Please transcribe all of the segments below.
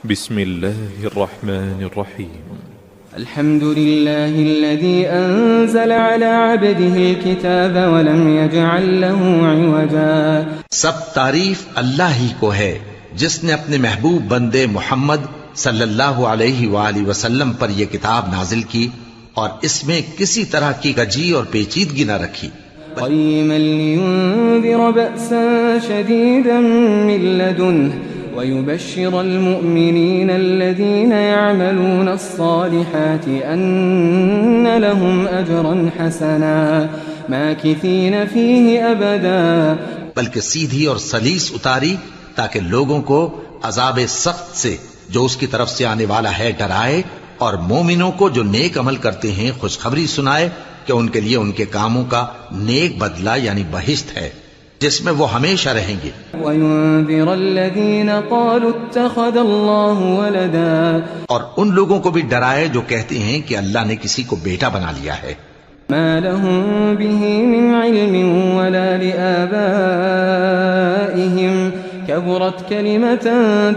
بسم الله الرحمن الرحيم. الحمد لله الذي أنزل على عبده الكتاب ولم يجعل له عوجا. سب تعریف اللہ ہی کو ہے جس نے اپنے محبوب بندے محمد صلی اللہ علیہ وآلہ وسلم پر یہ کتاب نازل کی اور اس میں کسی طرح کی کجی اور پیچیدگی نہ رکھی. قيما لينذر بأسا شديدا من لدنه ويبشر المؤمنين الذين يعملون الصالحات أن لهم أجرا حسنا ماكثين فيه أبدا. بلکہ سیدھی اور سلیس اتاری تاکہ لوگوں کو عذاب سخت سے جو اس کی طرف سے آنے والا ہے ڈرائے، اور مومنوں کو جو نیک عمل کرتے ہیں خوشخبری سنائے کہ ان کے لیے ان کے کاموں کا نیک بدلہ یعنی بہشت ہے جس میں وہ ہمیشہ رہیں گے. وَيُنذِرَ الَّذِينَ قَالُوا اتَّخَذَ اللَّهُ وَلَدًا. اور ان لوگوں کو بھی ڈرائے جو کہتے ہیں کہ اللہ نے کسی کو بیٹا بنا لیا ہے. مَا لَهُم بِهِ مِنْ عِلْمٍ وَلَا لِآبَائِهِمْ كَبُرَتْ كَلِمَةً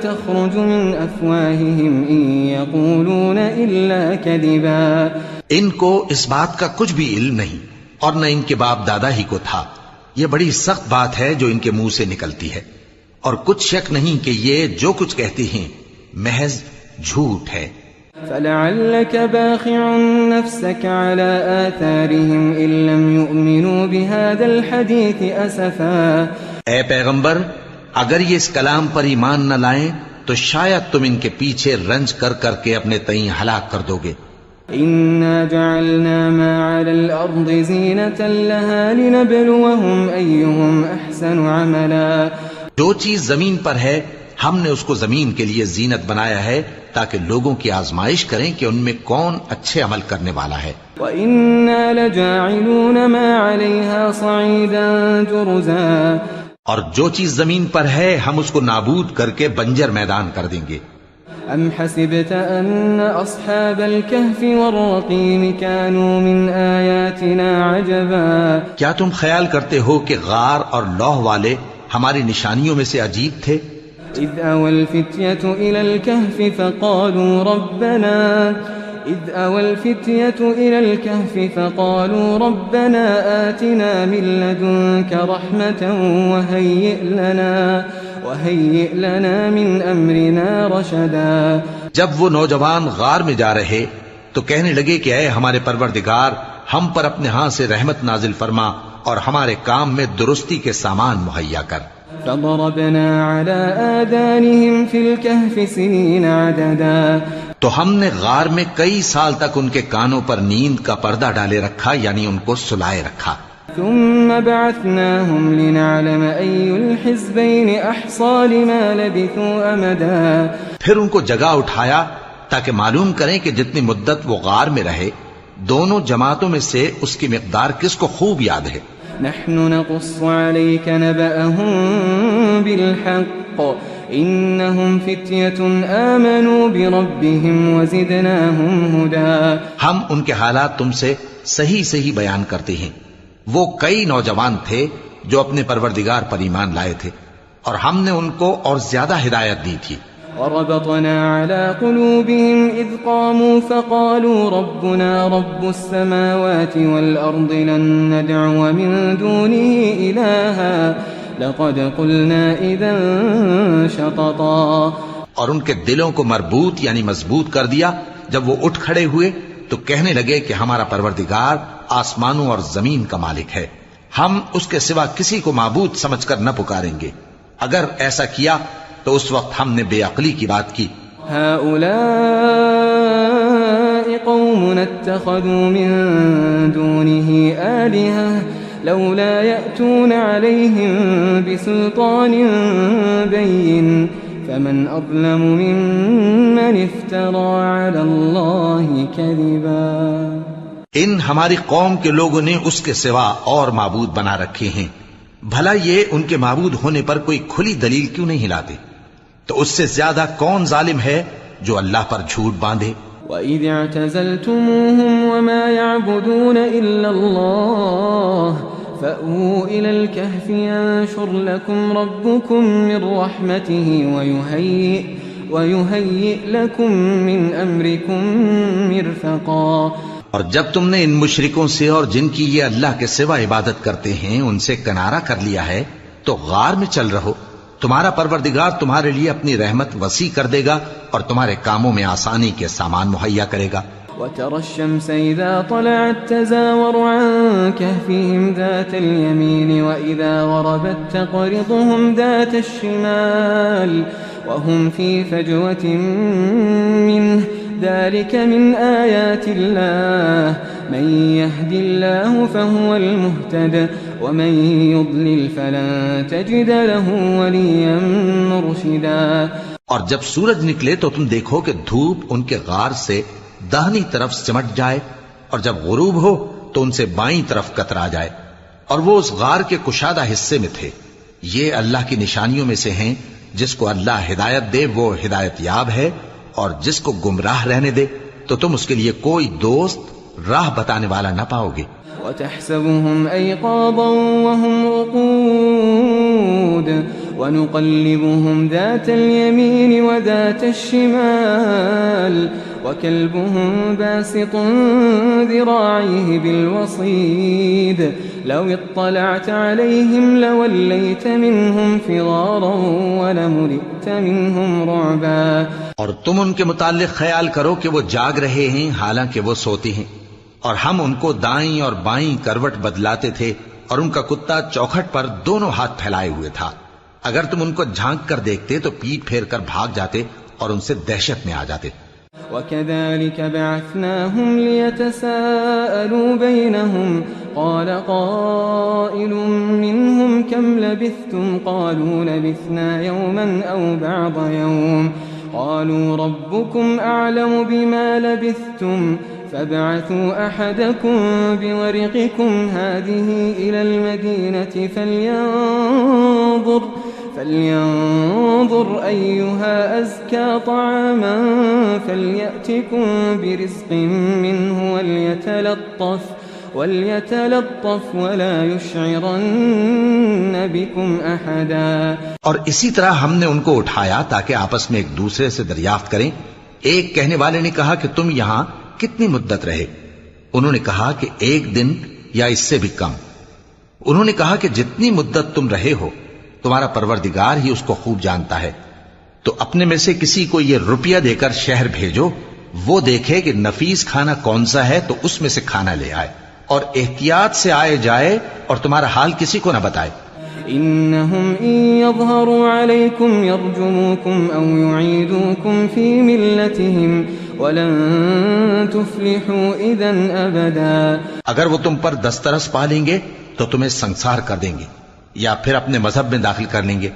تَخْرُجُ مِنْ أَفْوَاهِهِمْ إِنْ يَقُولُونَ إِلَّا كَذِبًا. ان کو اس بات کا کچھ بھی علم نہیں اور نہ ان کے باپ دادا ہی کو تھا. یہ بڑی سخت بات ہے جو ان کے منہ سے نکلتی ہے، اور کچھ شک نہیں کہ یہ جو کچھ کہتے ہیں محض جھوٹ ہے. فَلَعَلَّكَ بَاخِعٌ نَفْسَكَ عَلَى آثَارِهِمْ إِن لَّمْ يُؤْمِنُوا بِهَذَا الْحَدِيثِ أَسَفًا. اے پیغمبر، اگر یہ اس کلام پر ایمان نہ لائیں تو شاید تم ان کے پیچھے رنج کر کر کے اپنے تئیں ہلاک کر دو گے. إِنَّا جَعَلْنَا مَا عَلَى الْأَرْضِ زِينَةً لَهَا لِنَبْلُوَهُمْ أَيُّهُمْ أَحْسَنُ عَمَلًا. جو چیز زمین پر ہے ہم نے اس کو زمین کے لیے زینت بنایا ہے تاکہ لوگوں کی آزمائش کریں کہ ان میں کون اچھے عمل کرنے والا ہے. وَإِنَّا لَجَاعِلُونَ مَا عَلَيْهَا صَعِيدًا جُرُزًا. اور جو چیز زمین پر ہے ہم اس کو نابود کر کے بنجر میدان کر دیں گے. أَمْ حَسِبْتَ أَنَّ أَصْحَابَ الْكَهْفِ وَالرَّقِيمِ كَانُوا مِنْ آيَاتِنَا عَجَبًا. کیا تم خیال کرتے ہو کہ غار اور لوح والے ہماری نشانیوں میں سے عجیب تھے؟ إِذْ أَوَى الْفِتْيَةُ إِلَى الْكَهْفِ فَقَالُوا رَبَّنَا آتِنَا مِن لَّدُنكَ رَحْمَةً وَهَيِّئْ لَنَا مِنْ أَمْرِنَا رَشَدًا. جب وہ نوجوان غار میں جا رہے تو کہنے لگے کہ اے ہمارے پروردگار، ہم پر اپنے ہاں سے رحمت نازل فرما اور ہمارے کام میں درستی کے سامان مہیا کر. فَضَرَبْنَا عَلَىٰ آذَانِهِمْ فِي الْكَهْفِ سِنِينَ عَدَدًا. تو ہم نے غار میں کئی سال تک ان کے کانوں پر نیند کا پردہ ڈالے رکھا، یعنی ان کو سلائے رکھا. ثم بعثناهم لنعلم أي الحزبين أحصى لما لبثوا أمدا. پھر ان کو جگہ اٹھایا تاکہ معلوم کریں کہ جتنی مدت وہ غار میں رہے دونوں جماعتوں میں سے اس کی مقدار کس کو خوب یاد ہے. نحن نقص عليك نبأهم بالحق إنهم فتية آمنوا بربهم وزدناهم هدى. ہم ان کے حالات تم سے صحیح صحیح بیان کرتے ہیں. وہ کئی نوجوان تھے جو اپنے پروردگار پر ایمان لائے تھے اور ہم نے ان کو اور زیادہ ہدایت دی تھی. وربطنا على قلوبهم إذ قاموا فقالوا ربنا رب السماوات والأرض لن ندعو من دونه إلها لقد قلنا إذا شططا. اور ان کے دلوں کو مربوط یعنی مضبوط کر دیا جب وہ اٹھ کھڑے ہوئے تو کہنے لگے کہ ہمارا پروردگار آسمانوں اور زمین کا مالک ہے، ہم اس کے سوا کسی کو معبود سمجھ کر نہ پکاریں گے. اگر ایسا کیا تو اس وقت ہم نے بے عقلی کی بات کی. هؤلاء قوم اتخذوا من دونه آلهة لولا يأتون عليهم بسلطان بين فمن أظلم ممن افترى على الله كذبا. ان ہماری قوم کے لوگوں نے اس کے سوا اور معبود بنا رکھے ہیں، بھلا یہ ان کے معبود ہونے پر کوئی کھلی دلیل کیوں نہیں لاتے؟ تو اس سے زیادہ کون ظالم ہے جو اللہ پر جھوٹ باندھے. وَإِذِ اعْتَزَلْتُمُوهُمْ وَمَا يَعْبُدُونَ إِلَّا اللَّهَ فَأْوُوا إِلَى الْكَهْفِ يَنشُرْ لَكُمْ رَبُّكُمْ مِنْ رَحْمَتِهِ ويهيئ لكم من أمركم مرفقا. اور جب تم نے ان مشرکوں سے اور جن کی یہ اللہ کے سوا عبادت کرتے ہیں ان سے کنارہ کر لیا ہے تو غار میں چل رہو. تمہارا پروردگار تمہارے لیے اپنی رحمت وسیع کر دے گا اور تمہارے کاموں میں آسانی کے سامان مہیا کرے گا. وترى الشمس إذا طلعت تزاور عن كهفهم ذات اليمين وإذا غربت تقرضهم ذات الشمال وهم في فجوة منه ذلك من آيات الله من يهد الله فهو المهتد ومن يضلل فلن تجد له وليا مرشدا. اور جب سورج نکلے تو تم دیکھو کہ دھوپ ان کے غار سے داہنی طرف سمٹ جائے اور جب غروب ہو تو ان سے بائیں طرف کترا جائے اور وہ اس غار کے کشادہ حصے میں تھے. یہ اللہ کی نشانیوں میں سے ہیں. جس کو اللہ ہدایت دے وہ ہدایت یاب ہے اور جس کو گمراہ رہنے دے تو تم اس کے لیے کوئی دوست راہ بتانے والا نہ پاؤ گے. وتحسبهم أيقاظا وهم رقود ونقلبهم ذات اليمين وذات الشمال وكلبهم باسط ذراعيه بالوصيد لو اطلعت عليهم لوليت منهم فرارا ولملئت منهم رعبا. اور تم ان کے متعلق خیال کرو کہ وہ جاگ رہے ہیں حالانکہ وہ سوتے ہیں اور ہم ان کو دائیں اور بائیں کروٹ بدلاتے تھے اور ان کا کتا چوکھٹ پر دونوں ہاتھ پھیلائے ہوئے تھا. اگر تم ان کو جھانک کر دیکھتے تو پیٹ پھیر کر بھاگ جاتے اور ان سے دہشت میں آ جاتے. وكذلك بعثناهم ليتساءلوا بينهم قال قائل منهم كم لبثتم قالوا لبثنا يوما أو بعض يوم قالوا ربكم أعلم بما لبثتم فابعثوا أحدكم بورقكم هذه إلى المدينة فلينظر أيها أزكى طعاما فليأتكم برزق منه وليتلطف ولا يشعرن بكم أحدا. اور اسی طرح ہم نے ان کو اٹھایا تاکہ آپس میں ایک دوسرے سے دریافت کریں. ایک کہنے والے نے کہا کہ تم یہاں کتنی مدت رہے؟ انہوں نے کہا کہ 1 دن یا اس سے بھی کم. انہوں نے کہا کہ جتنی مدت تم رہے ہو تمہارا پروردگار ہی اس کو خوب جانتا ہے. تو اپنے میں سے کسی کو یہ روپیہ دے کر شہر بھیجو، وہ دیکھے کہ نفیس کھانا کون سا ہے تو اس میں سے کھانا لے آئے اور احتیاط سے آئے جائے اور تمہارا حال کسی کو نہ بتائے. إنهم إن يظهروا عليكم يرجموكم أو يعيدوكم في ملتهم ولن تفلحوا إذا أبدا. اگر وہ تم پر دسترس پا لیں گے تو تمہیں سنسار کر دیں گے یا پھر اپنے مذہب میں داخل کر لیں گے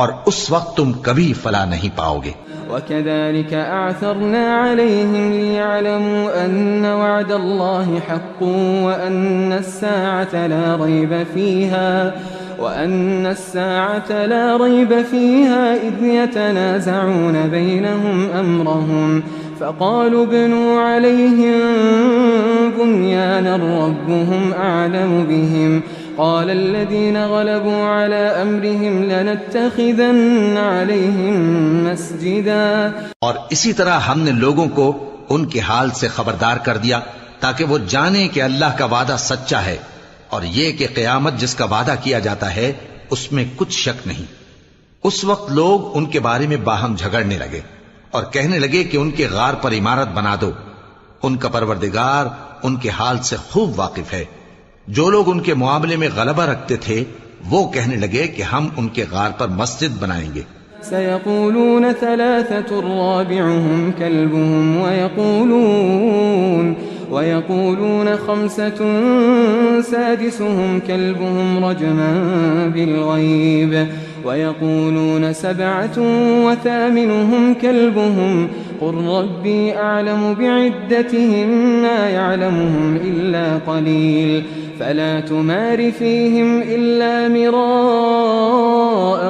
اور اس وقت تم کبھی فلاح نہیں پاؤ گے. وكذلك أعثرنا عليهم ليعلموا أن وعد الله حق وأن الساعة لا ريب فيها إذ يتنازعون بينهم أمرهم فقالوا ابنوا عليهم بنيانا ربهم أعلم بهم قال الذين غلبوا على أمرهم لنتخذن عليهم مسجدا. اور اسی طرح ہم نے لوگوں کو ان کے حال سے خبردار کر دیا تاکہ وہ جانیں کہ اللہ کا وعدہ سچا ہے اور یہ کہ قیامت جس کا وعدہ کیا جاتا ہے اس میں کچھ شک نہیں. اس وقت لوگ ان کے بارے میں باہم جھگڑنے لگے اور کہنے لگے کہ ان کے غار پر عمارت بنا دو. ان کا پروردگار ان کے حال سے خوب واقف ہے. جو لوگ ان کے معاملے میں غلبہ رکھتے تھے وہ کہنے لگے کہ ہم ان کے غار پر مسجد بنائیں گے. سيقولون 3 رابعهم كلبهم ويقولون 5 سادسهم كلبهم رجما بالغيب ويقولون 7 وثامنهم كلبهم قل ربي أعلم بعدتهم ما يعلمهم إلا قليل فلا تمار فيهم إلا مراء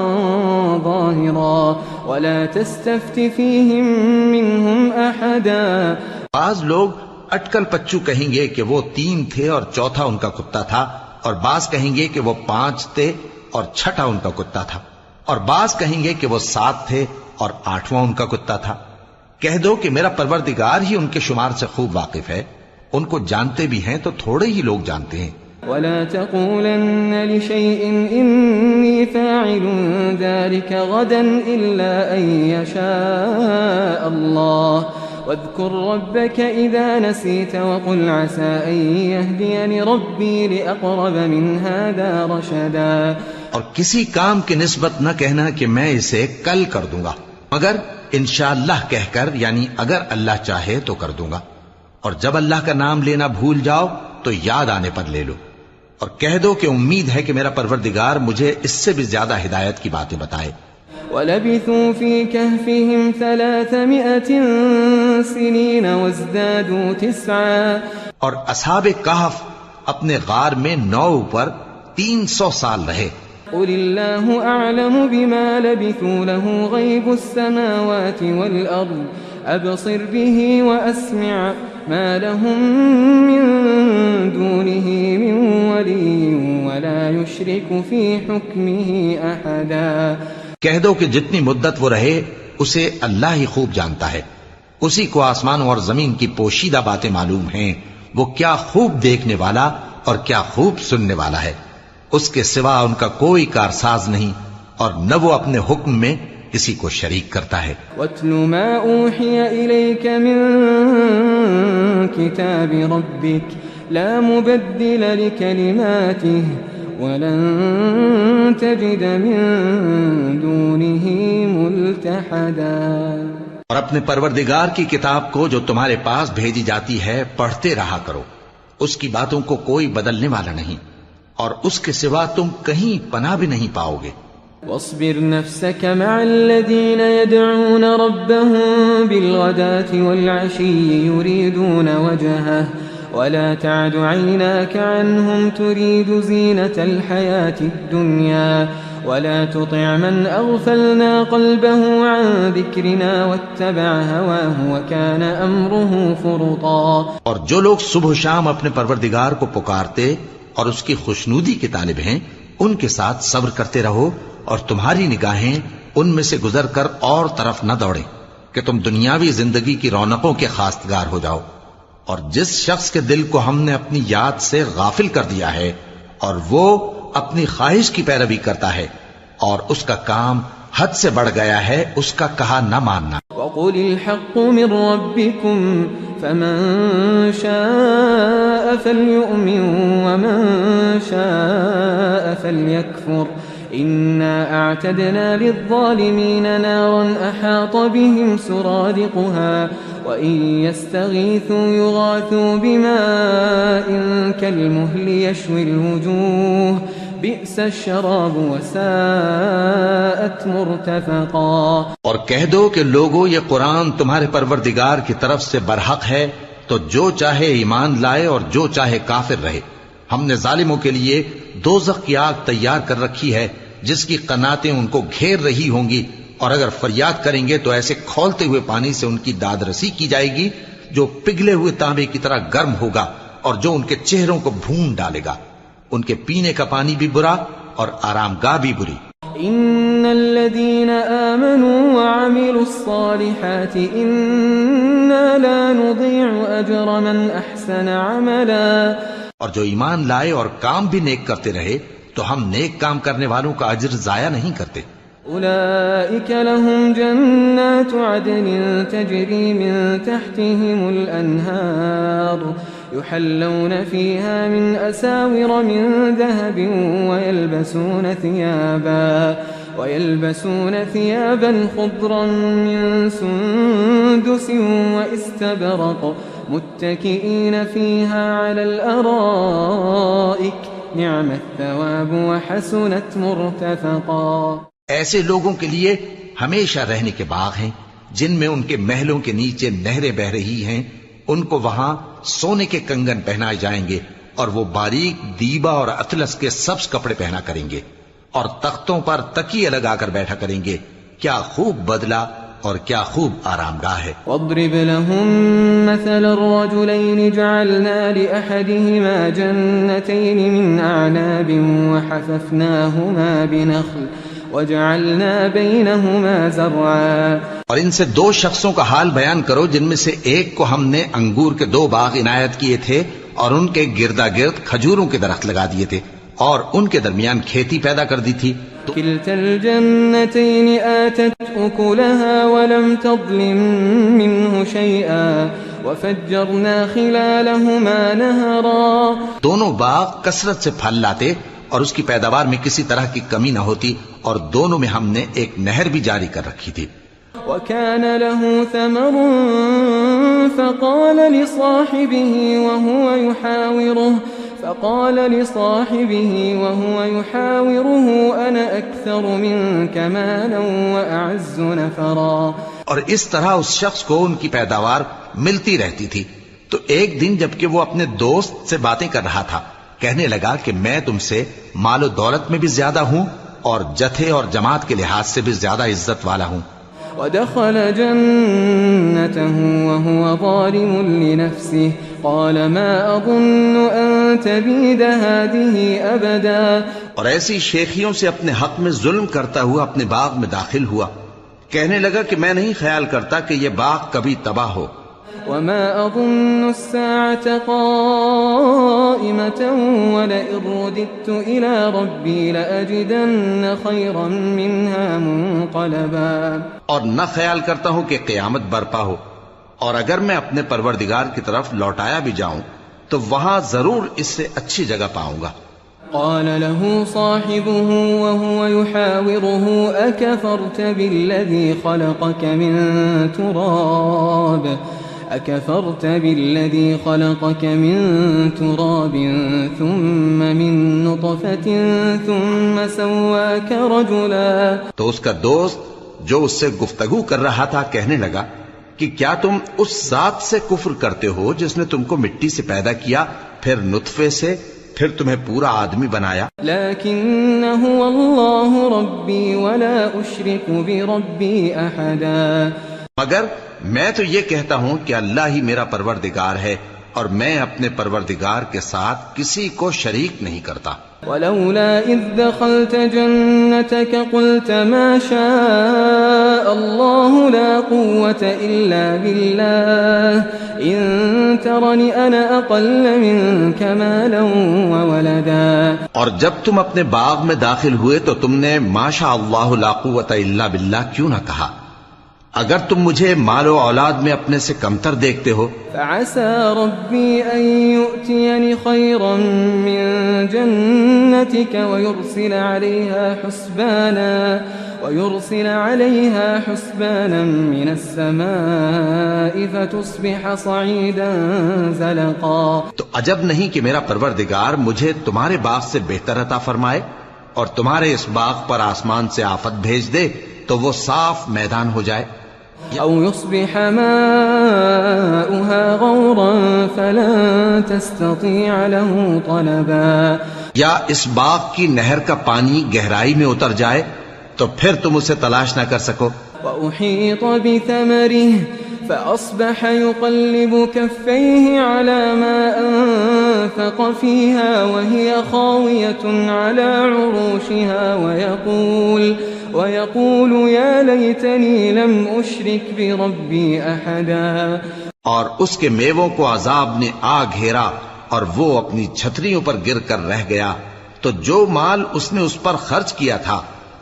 ظاهرا ولا تستفت فيهم منهم أحدا. بعض لوگ اٹکل پچو کہیں گے کہ وہ 3 تھے اور چوتھا ان کا کتا تھا، اور بعض کہیں گے کہ وہ 5 تھے اور چھٹا ان کا کتا تھا، اور بعض کہیں گے کہ وہ 7 تھے اور 8واں ان کا کتا تھا۔ کہہ دو کہ میرا پروردگار ہی ان کے شمار سے خوب واقف ہے، ان کو جانتے بھی ہیں تو تھوڑے ہی لوگ جانتے ہیں۔ ولا تقولن لشيء إني فاعل ذلك غدا إلا أن يشاء الله واذكر ربك إذا نسيت وقل عسى أن يهديني ربي لأقرب من هذا رشدا۔ اور کسی کام کی نسبت نہ کہنا کہ میں اسے کل کر دوں گا، مگر انشاءاللہ کہہ کر، یعنی اگر اللہ چاہے تو کر دوں گا، اور جب اللہ کا نام لینا بھول جاؤ تو یاد آنے پر لے لو، اور کہہ دو کہ امید ہے کہ میرا پروردگار مجھے اس سے بھی زیادہ ہدایت کی باتیں بتائے۔ وَلَبِثُوا فِي كَهْفِهِمْ 300 سِنِينَ وَازْدَادُوا 9۔ اور اصحاب کہف اپنے غار میں 9 پر 300 سال رہے۔ قل الله أعلم بما لبثوا له غيب السماوات والأرض أبصر به وأسمع ما لهم من دونه من ولي ولا يشرك في حكمه أحدا۔ کہہ دو کہ جتنی مدت وہ رہے اسے اللہ ہی خوب جانتا ہے، اسی کو آسمانوں اور زمین کی پوشیدہ باتیں معلوم ہیں، وہ کیا خوب دیکھنے والا اور کیا خوب سننے والا ہے، اس کے سوا ان کا کوئی کارساز نہیں، اور نہ وہ اپنے حکم میں کسی کو شریک کرتا ہے۔ وَاتْلُ مَا أُوحِيَ إِلَيْكَ مِن كِتَابِ رَبِّكَ لَا مُبَدِّلَ لِكَلِمَاتِهِ وَلَن تَجِدَ مِن دُونِهِ مُلْتَحَدًا۔ اور اپنے پروردگار کی کتاب کو جو تمہارے پاس بھیجی جاتی ہے پڑھتے رہا کرو، اس کی باتوں کو کوئی بدلنے والا نہیں، اور اس کے سوا تم کہیں پناہ بھی نہیں پاؤ گے۔ واصبر نفسك مع الذين يدعون ربهم بالغداة والعشي يريدون وجهه ولا تعد عيناك عنهم تريد زينة الحياة الدنيا ولا تطع من أغفلنا قلبه عن ذكرنا واتبع هواه وكان أمره فرطا۔ اور جو لوگ صبح و شام اپنے پروردگار کو پکارتے اور اس کی خوشنودی کے طالب ہیں، ان کے ساتھ صبر کرتے رہو، اور تمہاری نگاہیں ان میں سے گزر کر اور طرف نہ دوڑیں کہ تم دنیاوی زندگی کی رونقوں کے خواستگار ہو جاؤ۔ اور جس شخص کے دل کو ہم نے اپنی یاد سے غافل کر دیا ہے اور وہ اپنی خواہش کی پیروی کرتا ہے اور اس کا کام حد سے بڑھ گیا ہے، اس کا کہا نہ ماننا۔ وَقُلِ الْحَقُّ مِنْ رَبِّكُمْ فَمَنْ شَاءَ فَلْيُؤْمِنْ وَمَنْ شَاءَ فَلْيَكْفُرْ إِنَّا أَعْتَدْنَا لِلظَّالِمِينَ نَارًا أَحَاطَ بِهِمْ سُرَادِقُهَا وَإِنْ يَسْتَغِيثُوا يُغَاثُوا بِمَاءٍ كَالْمُهْلِ يَشْوِي الْوُجُوهَ بِئْسَ الشَّرَابُ وَسَاءَتْ مُرْتَفَقًا۔ اور کہہ دو کہ لوگو یہ قرآن تمہارے پروردگار کی طرف سے برحق ہے، تو جو چاہے ایمان لائے اور جو چاہے کافر رہے۔ ہم نے ظالموں کے لیے دوزخ کی آگ تیار کر رکھی ہے جس کی قناتیں ان کو گھیر رہی ہوں گی، اور اگر فریاد کریں گے تو ایسے کھولتے ہوئے پانی سے ان کی داد رسی کی جائے گی جو پگھلے ہوئے تانبے کی طرح گرم ہوگا اور جو ان کے چہروں کو بھون ڈالے گا۔ ان کے پینے کا پانی بھی برا اور آرام گاہ بھی بری۔ ان الذين آمنوا وعملوا الصالحات انا لا نضيع اجر من احسن عملا۔ اور جو ایمان لائے اور کام بھی نیک کرتے رہے تو ہم نیک کام کرنے والوں کا اجر ضائع نہیں کرتے۔ اولئك لهم جنات عدن تجري من تحتهم الانهار يحلون فيها من أساور من ذهب ويلبسون ثيابا خضرا من سندس واستبرق متكئين فيها على الأرائك نعم الثواب وحسنت مرتفقا۔ ایسے لوگوں کے لیے ہمیشہ رہنے کے باغ ہیں جن میں ان کے محلوں کے نیچے نہریں بہ رہی ہیں، ان کو وہاں سونے کے کنگن پہنائے جائیں گے اور وہ باریک دیبا اور اطلس کے سبز کپڑے پہنا کریں گے، اور تختوں پر تکیے لگا کر بیٹھا کریں گے۔ کیا خوب بدلہ اور کیا خوب آرام گاہ ہے۔ واضرب لهم مثل الرجلين جعلنا لأحدهما جنتين من أعناب وجعلنا بينهما زرعا اور ان سے دو شخصوں کا حال بیان کرو جن میں سے ایک کو ہم نے انگور کے 2 باغ عنایت کیے تھے اور ان کے گردا گرد کھجوروں کے درخت لگا دیے تھے اور ان کے درمیان کھیتی پیدا کر دی تھی. كلتا الجنتين آتت أكلها ولم تظلم منه شيئا وفجرنا خلالهما نهرا. دونوں باغ کثرت سے پھل لاتے اور اس کی پیداوار میں کسی طرح کی کمی نہ ہوتی اور دونوں میں ہم نے ایک نہر بھی جاری کر رکھی تھی. وكان له ثمر فقال لصاحبه وهو يحاوره أنا أكثر منك مالا وأعز نفرا. اور اس طرح اس شخص کو ان کی پیداوار ملتی رہتی تھی تو ایک دن جبکہ وہ اپنے دوست سے باتیں کر رہا تھا کہنے لگا کہ میں تم سے مال و دولت میں بھی زیادہ ہوں اور جتھے اور جماعت کے لحاظ سے بھی زیادہ عزت والا ہوں. ودخل جنته وهو ظالم لنفسه قال ما أظن أن تبيد هذه أبدا. اور ایسی شیخیوں سے اپنے حق میں ظلم کرتا ہوا اپنے باغ میں داخل ہوا کہنے لگا کہ میں نہیں خیال کرتا کہ یہ باغ کبھی تباہ ہو. وما أظن الساعة قائمة ولئن رددت إلى ربي لأجدن خيرا منها منقلبا. اور نہ خیال کرتا ہوں کہ قیامت برپا ہو اور اگر میں اپنے پروردگار کی طرف لوٹایا بھی جاؤں تو وہاں ضرور اس سے اچھی جگہ پاؤں گا. قال له صاحبه وهو يحاوره أكفرت بالذي خلقك من تراب ثم من نطفة ثم سواك رجلا. تو اس کا دوست جو اس سے گفتگو کر رہا تھا کہنے لگا کہ کیا تم اس ذات سے کفر کرتے ہو جس نے تم کو مٹی سے پیدا کیا پھر نطفے سے پھر تمہیں پورا آدمی بنایا. لیکن هو اللہ ربی ولا اشرک بربی احدا. مگر میں تو یہ کہتا ہوں کہ اللہ ہی میرا پروردگار ہے اور میں اپنے پروردگار کے ساتھ کسی کو شریک نہیں کرتا. ولولا اذ دخلت جنتك قلت ما شاء الله لا قوة الا بالله ان ترني انا اقل منك مالا وولدا. اور جب تم اپنے باغ میں داخل ہوئے تو تم نے ما شاء اللہ لا قوة الا باللہ کیوں نہ کہا؟ اگر تم مجھے مال و اولاد میں اپنے سے کمتر دیکھتے ہو. فعسى ربي أن يؤتيني خيرا من جنتك ويرسل عليها حسبانا من السماء فتصبح صعيدا زلقا. تو عجب نہیں کہ میرا پروردگار مجھے تمہارے باغ سے بہتر عطا فرمائے اور تمہارے اس باغ پر آسمان سے آفت بھیج دے تو وہ صاف میدان ہو جائے. أو يصبح ماؤها غورا فلن تستطيع له طلبا. یا اس باغ کی نہر کا پانی گہرائی میں اتر جائے تو پھر تم اسے تلاش نہ کر سکو. وأحيط بثمره فأصبح يقلب كفيه على ما أنفق فيها وهي خاوية على عروشها ويقول يا ليتني لم أشرك بربي أحدا. اور اس کے میووں کو عذاب نے آ گھیرا اور وہ اپنی چھتریوں پر گر کر رہ گیا تو جو مال اس نے اس پر خرچ کیا تھا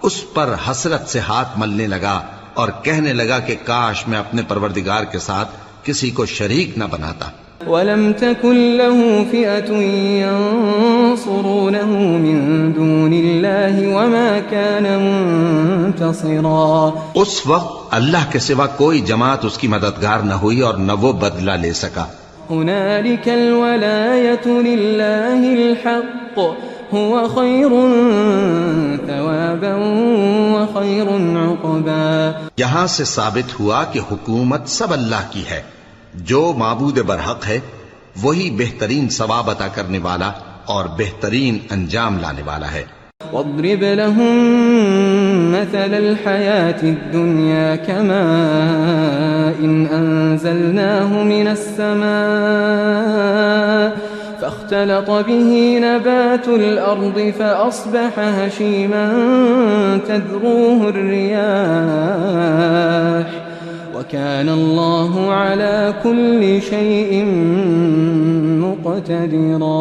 اس پر حسرت سے ہاتھ ملنے لگا اور کہنے لگا کہ کاش میں اپنے پروردگار کے ساتھ کسی کو شریک نہ بناتا. وَلَمْ تَكُنْ لَهُ فِئَةٌ يَنصُرُونَهُ مِن دُونِ اللَّهِ وَمَا كَانَ مُنتَصِرًا. اس وقت اللہ کے سوا کوئی جماعت اس کی مددگار نہ ہوئی اور نہ وہ بدلہ لے سکا. هُنَالِكَ الْوَلَایَةُ لِلَّهِ الْحَقِّ هُوَ خَيْرٌ ثَوَابًا وَخَيْرٌ عُقْبًا. یہاں سے ثابت ہوا کہ حکومت سب اللہ کی ہے. جو معبود برحق ہے وہی بہترین ثواب عطا کرنے والا اور بہترین انجام لانے والا ہے. واضرب لهم مثل الحياة الدنيا كماء أنزلناه من السماء فاختلط به نبات الأرض فأصبح هشيما تذروه الرياح وكان الله على كل شيء مقتدرا۔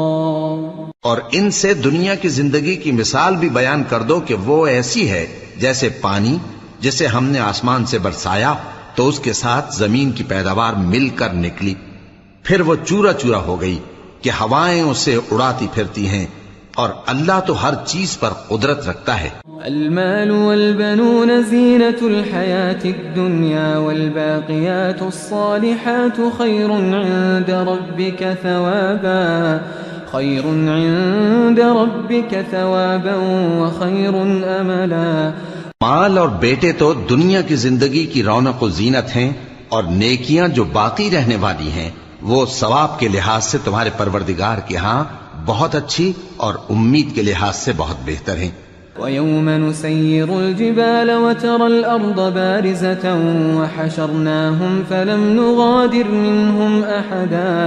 اور ان سے دنیا کی زندگی کی مثال بھی بیان کر دو کہ وہ ایسی ہے جیسے پانی جسے ہم نے آسمان سے برسایا تو اس کے ساتھ زمین کی پیداوار مل کر نکلی، پھر وہ چورا چورا ہو گئی کہ ہوائیں اسے اڑاتی پھرتی ہیں، اور اللہ تو ہر چیز پر قدرت رکھتا ہے۔ المال والبنون زينة الحياة الدنيا والباقيات الصالحات خير عند ربك ثوابا وخير املا۔ مال اور بیٹے تو دنیا کی زندگی کی رونق و زینت ہیں، اور نیکیاں جو باقی رہنے والی ہیں وہ ثواب کے لحاظ سے تمہارے پروردگار کے ہاں بہت اچھی اور امید کے لحاظ سے بہت بہتر ہیں۔ وَيَوْمَ نُسَيِّرُ الْجِبَالَ وَتَرَى الْأَرْضَ بَارِزَةً وَحَشَرْنَاهُمْ فَلَمْ نُغَادِرْ مِنْهُمْ أَحَدًا۔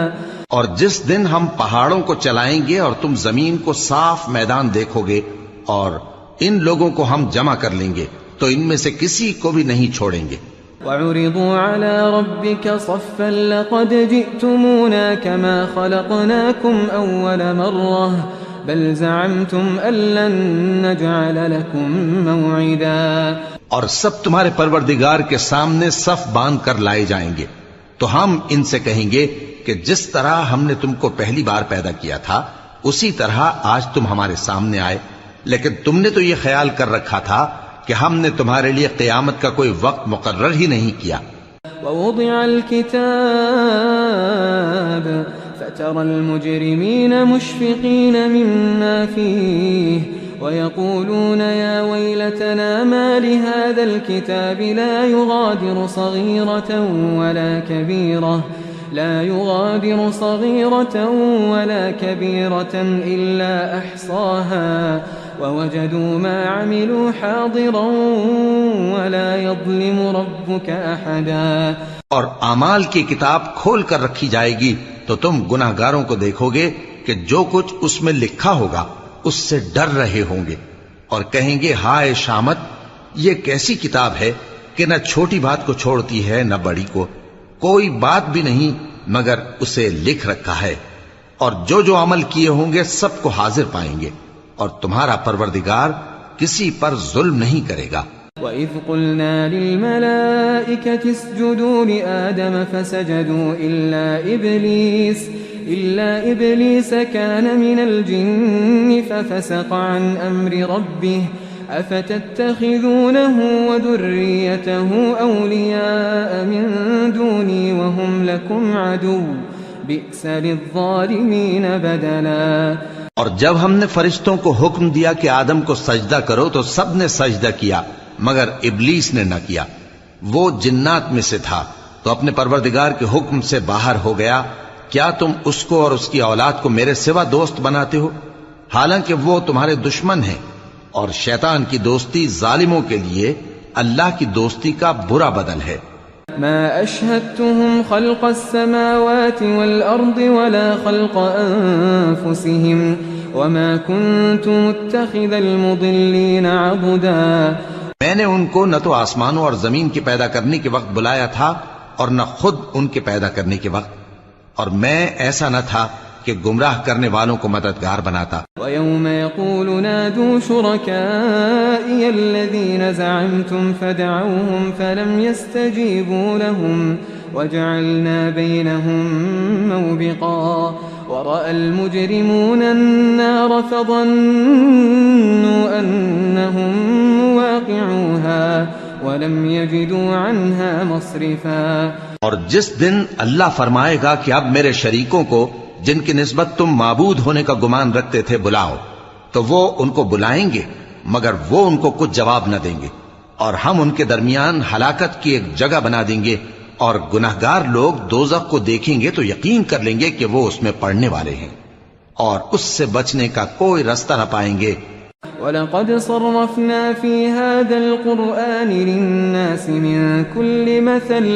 اور جس دن ہم پہاڑوں کو چلائیں گے اور تم زمین کو صاف میدان دیکھو گے اور ان لوگوں کو ہم جمع کر لیں گے تو ان میں سے کسی کو بھی نہیں چھوڑیں گے۔ وَعُرِضُوا عَلَى رَبِّكَ صَفًّا لَقَدْ جِئْتُمُونَا كَمَا خَلَقْنَاكُمْ أَوَّلَ مَرَّةٍ بَلْ زَعَمْتُمْ أَن لَّن نَّجْعَلَ لَكُم مَّوْعِدًا۔ اور سب تمہارے پروردگار کے سامنے صف باندھ کر لائے جائیں گے تو ہم ان سے کہیں گے کہ جس طرح ہم نے تم کو پہلی بار پیدا کیا تھا اسی طرح آج تم ہمارے سامنے آئے، لیکن تم نے تو یہ خیال کر رکھا تھا کہ ہم نے تمہارے لیے قیامت کا کوئی وقت مقرر ہی نہیں کیا۔ ووضع الكتاب فترى المجرمين مشفقين مما فيه ويقولون يا ويلتنا ما لهذا الكتاب لا يغادر صغيرة ولا كبيرة إلا أحصاها ووجدوا ما عملوا حاضرا ولا يظلم ربك أحدا۔ اور اعمال کی کتاب کھول کر رکھی جائے گی تو تم گناہگاروں کو دیکھو گے کہ جو کچھ اس میں لکھا ہوگا اس سے ڈر رہے ہوں گے اور کہیں گے ہائے شامت، یہ کیسی کتاب ہے کہ نہ چھوٹی بات کو چھوڑتی ہے نہ بڑی کو، کوئی بات بھی نہیں مگر اسے لکھ رکھا ہے، اور جو جو عمل کیے ہوں گے سب کو حاضر پائیں گے، اور تمہارا پروردگار کسی پر ظلم نہیں کرے گا۔ وَإِذْ قُلْنَا لِلْمَلَائِكَةِ اسْجُدُوا لِآدَمَ فَسَجَدُوا إِلَّا إِبْلِيسَ كَانَ مِنَ الْجِنِّ فَفَسَقَ عَنْ أَمْرِ رَبِّهِ أَفَتَتَّخِذُونَهُ وَذُرِّيَّتَهُ أَوْلِيَاءَ مِن دُونِي وَهُمْ لَكُمْ عَدُوٌّ بِئْسَ لِلظَّالِمِينَ بَدَلًا۔ اور جب ہم نے فرشتوں کو حکم دیا کہ آدم کو سجدہ کرو تو سب نے سجدہ کیا مگر ابلیس نے نہ کیا، وہ جنات میں سے تھا تو اپنے پروردگار کے حکم سے باہر ہو گیا۔ کیا تم اس کو اور اس کی اولاد کو میرے سوا دوست بناتے ہو، حالانکہ وہ تمہارے دشمن ہیں، اور شیطان کی دوستی ظالموں کے لیے اللہ کی دوستی کا برا بدل ہے۔ ما أشهدتهم خلق السماوات والأرض ولا خلق أنفسهم وما كنت متخذ المضلين عضدا۔ میں نے ان کو نہ تو آسمانوں اور زمین کے پیدا کرنے کے وقت بلایا تھا اور نہ خود ان کے پیدا کرنے کے وقت، اور میں ایسا نہ تھا کہ گمراہ کرنے والوں کو مددگار بناتا۔ وَيَوْمَ يَقُولُ نَادُوا شُرَكَائِيَ الَّذِينَ زَعَمْتُمْ فَدَعَوْهُمْ فَلَمْ يَسْتَجِيبُوا لَهُمْ وَجَعَلْنَا بَيْنَهُمْ مَوْبِقًا وَرَأَى الْمُجْرِمُونَ النَّارَ فَظَنُّوا أَنَّهُمْ مُوَاقِعُوهَا وَلَمْ يَجِدُوا عَنْهَا مَصْرِفًا۔ اور جس دن اللہ فرمائے گا کہ اب میرے شریکوں کو جن کی نسبت تم معبود ہونے کا گمان رکھتے تھے بلاؤ، تو وہ ان کو بلائیں گے مگر وہ ان کو کچھ جواب نہ دیں گے، اور ہم ان کے درمیان ہلاکت کی ایک جگہ بنا دیں گے، اور گناہگار لوگ دوزخ کو دیکھیں گے تو یقین کر لیں گے کہ وہ اس میں پڑنے والے ہیں، اور اس سے بچنے کا کوئی رستہ نہ پائیں گے۔ وَلَقَدْ صَرَّفْنَا فِي هَذَا الْقُرْآنِ لِلنَّاسِ مِنْ كُلِّ مَثَلٍ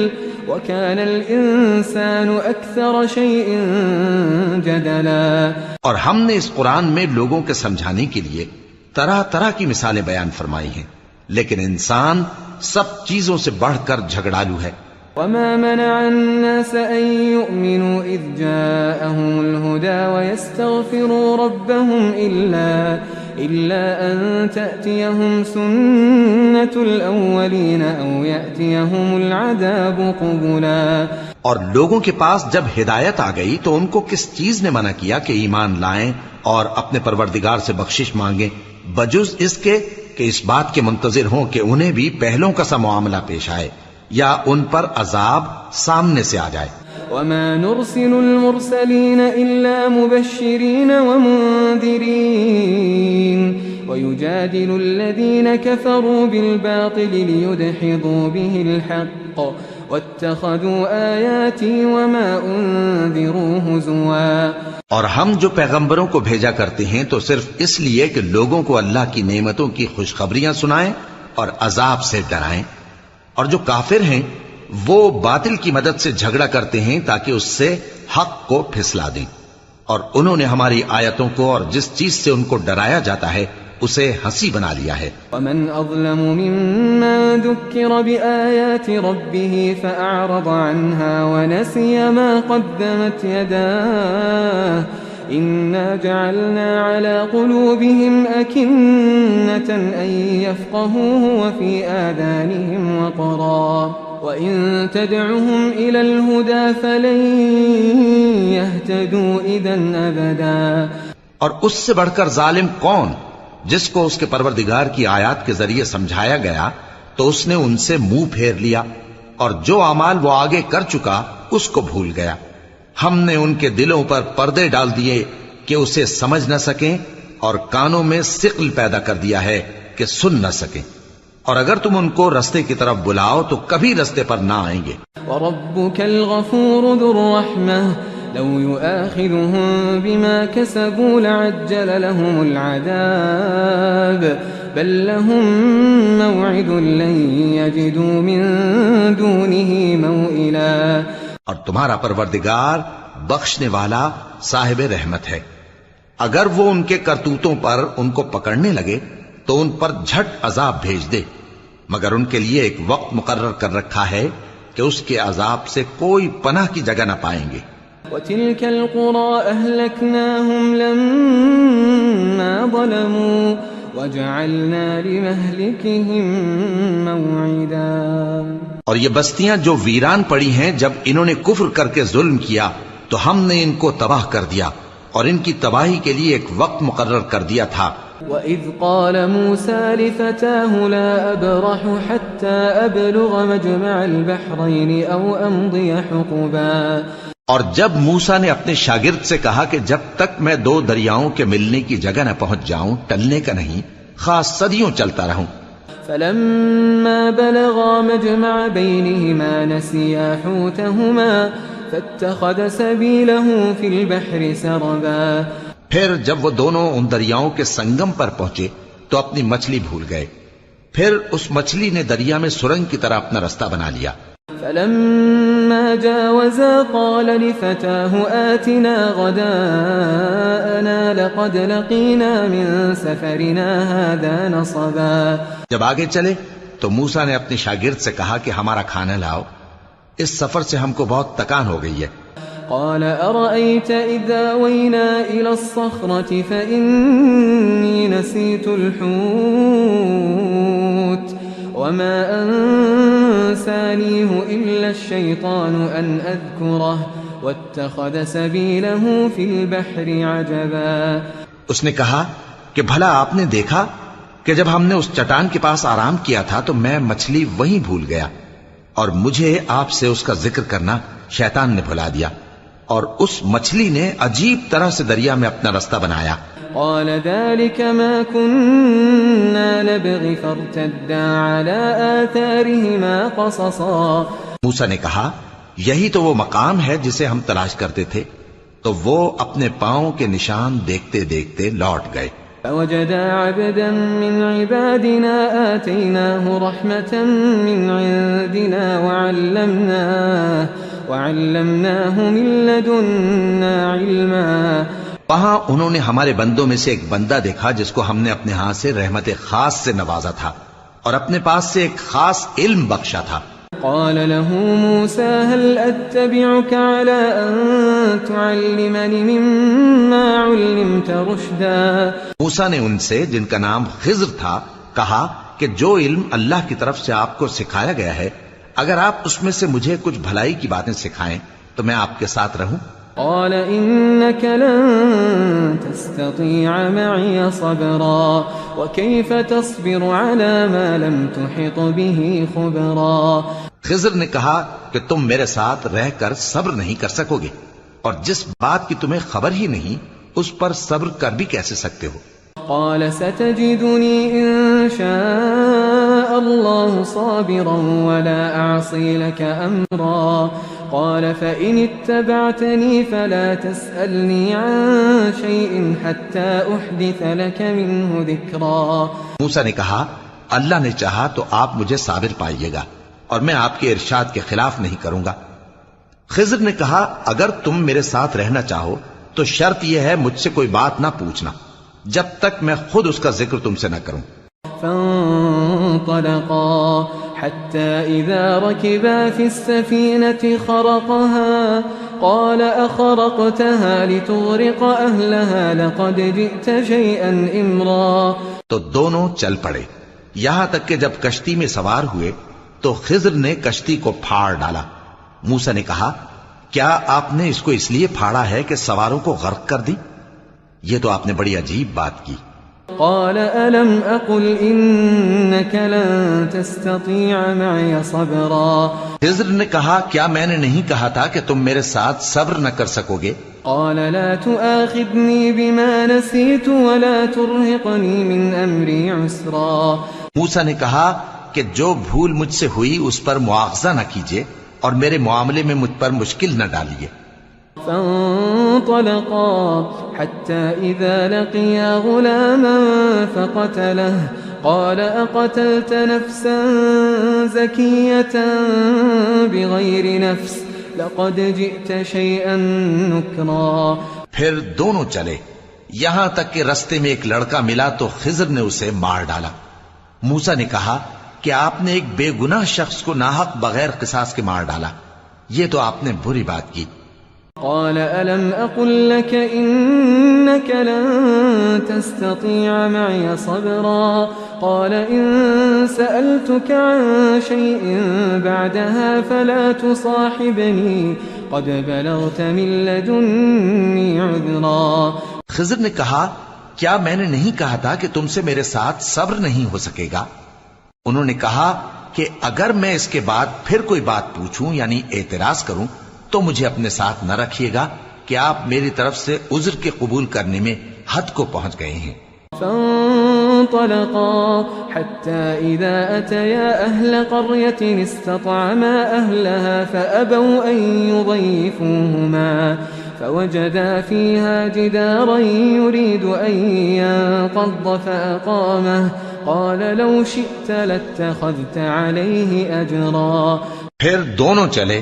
وكان الإنسان أكثر شيء جدلا۔ اور ہم نے اس قرآن میں لوگوں کے سمجھانے کے لیے طرح طرح کی مثالیں بیان فرمائی ہیں، لیکن انسان سب چیزوں سے بڑھ کر جھگڑالو ہے۔ وما منع الناس أن يؤمنوا إذ جاءهم الهدى ويستغفروا ربهم إلا أن تأتيهم سنة الأولين أو يأتيهم العذاب قبلا۔ اور لوگوں کے پاس جب ہدایت آ گئی تو ان کو کس چیز نے منع کیا کہ ایمان لائیں اور اپنے پروردگار سے بخشش مانگیں، بجز اس کے کہ اس بات کے منتظر ہوں کہ انہیں بھی پہلوں کا سا معاملہ پیش آئے یا ان پر عذاب سامنے سے آ جائے۔ وما نرسل المرسلين إلا مبشرين ومنذرين ويجادل الذين كفروا بالباطل ليدحضوا به الحق واتخذوا آياتي وما أنذروا هزوا۔ اور ہم جو پیغمبروں کو بھیجا کرتے ہیں تو صرف اس لیے کہ لوگوں کو اللہ کی نعمتوں کی خوشخبریاں سنائیں اور عذاب سے ڈرائیں، اور جو کافر ہیں وہ باطل کی مدد سے جھگڑا کرتے ہیں تاکہ اس سے حق کو پھسلا دیں، اور انہوں نے ہماری آیتوں کو اور جس چیز سے ان کو ڈرایا جاتا ہے اسے ہنسی بنا لیا ہے۔ ومن أظلم ممن ذكر بآيات ربه فأعرض عنها ونسي ما قدمت يداه إنا جعلنا على قلوبهم أكنة أن يفقهوه وفي آذانهم وقرا وإن تدعهم إلى الهدى فلن يهتدوا إذا أبدا۔ اور اس سے بڑھ کر ظالم کون جس کو اس کے پروردگار کی آیات کے ذریعے سمجھایا گیا تو اس نے ان سے منہ پھیر لیا، اور جو اعمال وہ آگے کر چکا اس کو بھول گیا۔ ہم نے ان کے دلوں پر پردے ڈال دیے کہ اسے سمجھ نہ سکیں، اور کانوں میں ثقل پیدا کر دیا ہے کہ سن نہ سکیں، اور اگر تم ان کو رستے کی طرف بلاؤ تو کبھی رستے پر نہ آئیں گے۔ وَرَبُّكَ الْغَفُورُ ذُو الرَّحْمَةِ لو يؤاخذهم بما كسبوا لعجل لهم العذاب بل لهم موعد لن يجدوا من دونه موئلا۔ اور تمہارا پروردگار بخشنے والا صاحب رحمت ہے، اگر وہ ان کے کرتوتوں پر ان کو پکڑنے لگے تو ان پر جھٹ عذاب بھیج دے، مگر ان کے لیے ایک وقت مقرر کر رکھا ہے کہ اس کے عذاب سے کوئی پناہ کی جگہ نہ پائیں گے۔ وَتِلْكَ الْقُرَىٰ أَهْلَكْنَاهُمْ لَمَّا ظَلَمُوا وَجَعَلْنَا لِمَهْلِكِهِم مَّوْعِدًا۔ اور یہ بستیاں جو ویران پڑی ہیں جب انہوں نے کفر کر کے ظلم کیا تو ہم نے ان کو تباہ کر دیا، اور ان کی تباہی کے لیے ایک وقت مقرر کر دیا تھا۔ وَإِذْ قَالَ مُوسَىٰ لِفَتَاهُ لَا أَبْرَحُ حَتَّىٰ أَبْلُغَ مَجْمَعَ الْبَحْرَيْنِ أَوْ أَمْضِيَ حُقُبًا۔ اور جب موسیٰ نے اپنے شاگرد سے کہا کہ جب تک میں دو دریاؤں کے ملنے کی جگہ نہ پہنچ جاؤں ٹلنے کا نہیں، خاص صدیوں چلتا رہوں۔ فَلَمَّا بَلَغَا مَجْمَعَ بَيْنِهِمَا نَسِيَا حُوتَهُمَا فَاتَّخَذَ سَبِيلَهُ فِي الْبَحْرِ سَرَبًا۔ پھر جب وہ دونوں ان دریاؤں کے سنگم پر پہنچے تو اپنی مچھلی بھول گئے، پھر اس مچھلی نے دریا میں سرنگ کی طرح اپنا رستہ بنا لیا۔ فَلَمَّا جَاوَزَا قَالَ لِفَتَاهُ آتِنَا غَدَاءَنَا لَقَدْ لَقِينَا مِن سَفَرِنَا هَٰذَا نَصَبًا۔ جب آگے چلے تو موسیٰ نے اپنے شاگرد سے کہا کہ ہمارا کھانا لاؤ، اس سفر سے ہم کو بہت تکان ہو گئی ہے۔ قال أرأيت إذا وينا إلى الصخرة فإني نسيت الحوت وما أنسانيه إلا الشيطان أن أذكره واتخذ سبيله في البحر عجبا۔ اس نے کہا کہ بھلا آپ نے دیکھا کہ جب ہم نے اس چٹان کے پاس آرام کیا تھا تو میں مچھلی وہیں بھول گیا، اور مجھے آپ سے اس کا ذکر کرنا شیطان نے بھلا دیا، اور اس مچھلی نے عجیب طرح سے دریا میں اپنا رستہ بنایا۔ قال ذلك ما كنا نبغي فارتدا على آثارهما قصصا۔ موسیٰ نے کہا یہی تو وہ مقام ہے جسے ہم تلاش کرتے تھے، تو وہ اپنے پاؤں کے نشان دیکھتے دیکھتے لوٹ گئے۔ فوجدا عبدا من عبادنا آتيناه رحمة من عندنا وعلمناه من لدنا علما. وہاں انہوں نے ہمارے بندوں میں سے ایک بندہ دیکھا جس کو ہم نے اپنے ہاں سے رحمت خاص سے نوازا تھا اور اپنے پاس سے ایک خاص علم بخشا تھا. قال له موسى هل أتبعك على أن تعلمني مما علمت رشدا. موسیٰ نے ان سے جن کا نام خضر تھا کہا کہ جو علم اللہ کی طرف سے آپ کو سکھایا گیا ہے اگر آپ اس میں سے مجھے کچھ بھلائی کی باتیں سکھائیں تو میں آپ کے ساتھ رہوں. قال إنك لن تستطيع معي صبرا وكيف تصبر على ما لم تحط به خبرا. خضر نے کہا کہ تم میرے ساتھ رہ کر صبر نہیں کر سکو گے اور جس بات کی تمہیں خبر ہی نہیں اس پر صبر کر بھی کیسے سکتے ہو. قال ستجدني إن شاء الله صابرا ولا أعصي لك أمرا. قال فإن اتبعتني فلا تسألني عن شيء حتى أحدث لك منه ذكرا. موسیٰ نے کہا اللہ نے چاہا تو آپ مجھے صابر پائیے گا اور میں آپ کے ارشاد کے خلاف نہیں کروں گا. خضر نے کہا اگر تم میرے ساتھ رہنا چاہو تو شرط یہ ہے مجھ سے کوئی بات نہ پوچھنا جب تک میں خود اس کا ذکر تم سے نہ کروں. فانطلقا حتى إذا ركبا في السفينة خرقها قال أخرقتها لتغرق أهلها لقد جئت شيئا إمرا. تو دونوں چل پڑے یہاں تک کہ جب کشتی میں سوار ہوئے تو خضر نے کشتی کو پھاڑ ڈالا. موسیٰ نے کہا کیا آپ نے اس کو اس لیے پھاڑا ہے کہ سواروں کو غرق کر دی؟ یہ تو آپ نے بڑی عجیب بات کی. قال ألم أقل إنك لن تستطيع معي صبرا. خضر نے کہا کیا میں نے نہیں کہا تھا کہ تم میرے ساتھ صبر نہ کر سکو گے؟ قال لا تؤاخذني بما نسيت ولا ترهقني من أمري عسرا. موسیٰ نے کہا کہ جو بھول مجھ سے ہوئی اس پر مواخذہ نہ کیجیے اور میرے معاملے میں مجھ پر مشکل نہ ڈالیے. فانطلقا حتى إذا لقيا غلاما فقتله قال أقتلت نفسا زكية بغير نفس لقد جئت شيئا نكرا. پھر دونوں چلے یہاں تک کہ رستے میں ایک لڑکا ملا تو خضر نے اسے مار ڈالا. موسیٰ نے کہا کہ آپ نے ایک بے گناہ شخص کو ناحق بغیر قصاص کے مار ڈالا، یہ تو آپ نے بری بات کی. قال ألم أقل لك إنك لن تستطيع معي صبرا. قال إن سألتك عن شيء بعدها فلا تصاحبني قد بلغت من لدني عذرا. خضر نے کہا کیا میں نے نہیں کہا تھا کہ تم سے میرے ساتھ صبر نہیں ہو سکے گا؟ انہوں نے کہا کہ اگر میں اس کے بعد پھر کوئی بات پوچھوں یعنی اعتراض کروں تو مجھے اپنے ساتھ نہ رکھیے گا کہ آپ میری طرف سے عذر کے قبول کرنے میں حد کو پہنچ گئے ہیں. فانطلقا حتى إذا أتيا أهل قرية استطعما أهلها فأبوا أن يضيفوهما فوجدا فيها جدارا يريد أن ينقض فأقامه قال لو شئت لاتخذت عليه أجرا. پھر دونوں چلے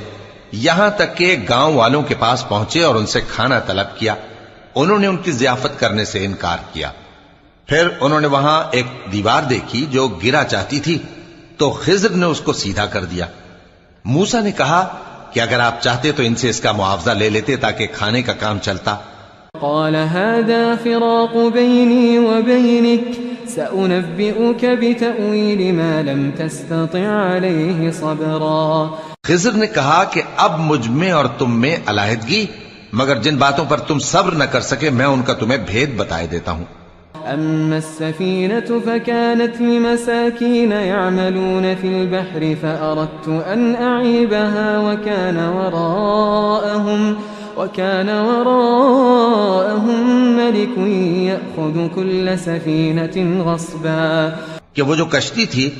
یہاں تک کہ گاؤں والوں کے پاس پہنچے اور ان سے کھانا طلب کیا. انہوں نے ان کی ضیافت کرنے سے انکار کیا. پھر انہوں نے وہاں ایک دیوار دیکھی جو گرا چاہتی تھی تو خضر نے اس کو سیدھا کر دیا. موسیٰ نے کہا کہ اگر آپ چاہتے تو ان سے اس کا معاوضہ لے لیتے تاکہ کھانے کا کام چلتا. قال هذا فراق بيني وبينك سأنبئك بتأويل ما لم تستطع عليه صبرا. خضر نے کہا کہ اب مجھ میں اور تم میں علیحدگی مگر جن باتوں پر تم صبر نہ کر سکے میں ان کا تمہیں بھید بتائے دیتا ہوں. أما السفينة فكانت لمساكين يعملون في البحر فأردت أن أعيبها وكان وراءهم ملك يأخذ كل سفينة غصبا. کہ وہ جو کشتی تھی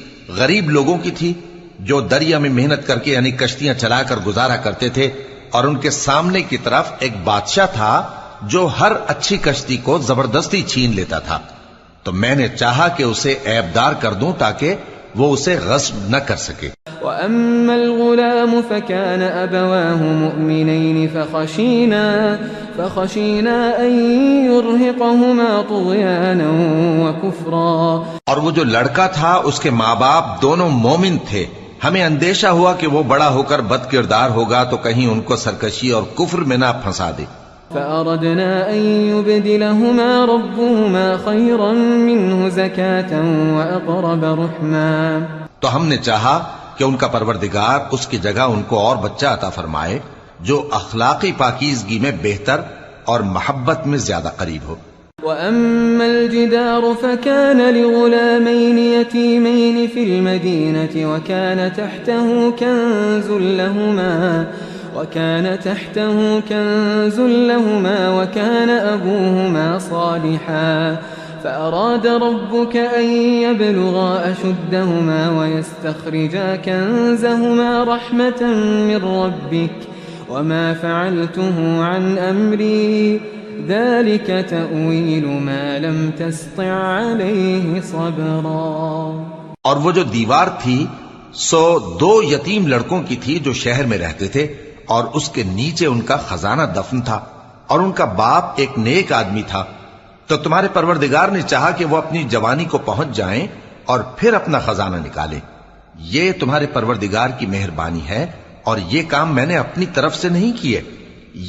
غریب لوگوں کی تھی جو دریا میں محنت کر کے یعنی کشتیاں چلا کر گزارا کرتے تھے اور ان کے سامنے کی طرف ایک بادشاہ تھا جو ہر اچھی کشتی کو زبردستی چھین لیتا تھا. تو میں نے چاہا کہ اسے عیبدار کر دوں تاکہ وہ اسے غصب نہ کر سکے. وأما الغلام فكان أبواه مؤمنين فخشينا أن يرهقهما طغيانا وكفرا. اور وہ جو لڑکا تھا اس کے ماں باپ دونوں مومن تھے، ہمیں اندیشہ ہوا کہ وہ بڑا ہو کر بد کردار ہوگا تو کہیں ان کو سرکشی اور کفر میں نہ پھنسا دے. فأردنا أن يبدلهما ربهما خيرا منه زكاة وأقرب رحما. تو ہم نے چاہا کہ ان کا پروردگار اس کی جگہ ان کو اور بچہ عطا فرمائے جو اخلاقی پاکیزگی میں بہتر اور محبت میں زیادہ قریب ہو. وأما الجدار فكان لغلامين يتيمين في المدينة وكان تحته كنز لهما وكان أبوهما صالحا فأراد ربك أن يبلغا أشدهما ويستخرجا كنزهما رحمة من ربك وما فعلته عن أمري ذلك تأويل ما لم تستطع عليه صبرا. اور وہ جو دیوار تھی سو 2 یتیم لڑکوں کی تھی جو شہر میں رہتے تھے، اور اس کے نیچے ان کا خزانہ دفن تھا، اور ان کا باپ ایک نیک آدمی تھا. تو تمہارے پروردگار نے چاہا کہ وہ اپنی جوانی کو پہنچ جائیں اور پھر اپنا خزانہ نکالیں. یہ تمہارے پروردگار کی مہربانی ہے، اور یہ کام میں نے اپنی طرف سے نہیں کیے.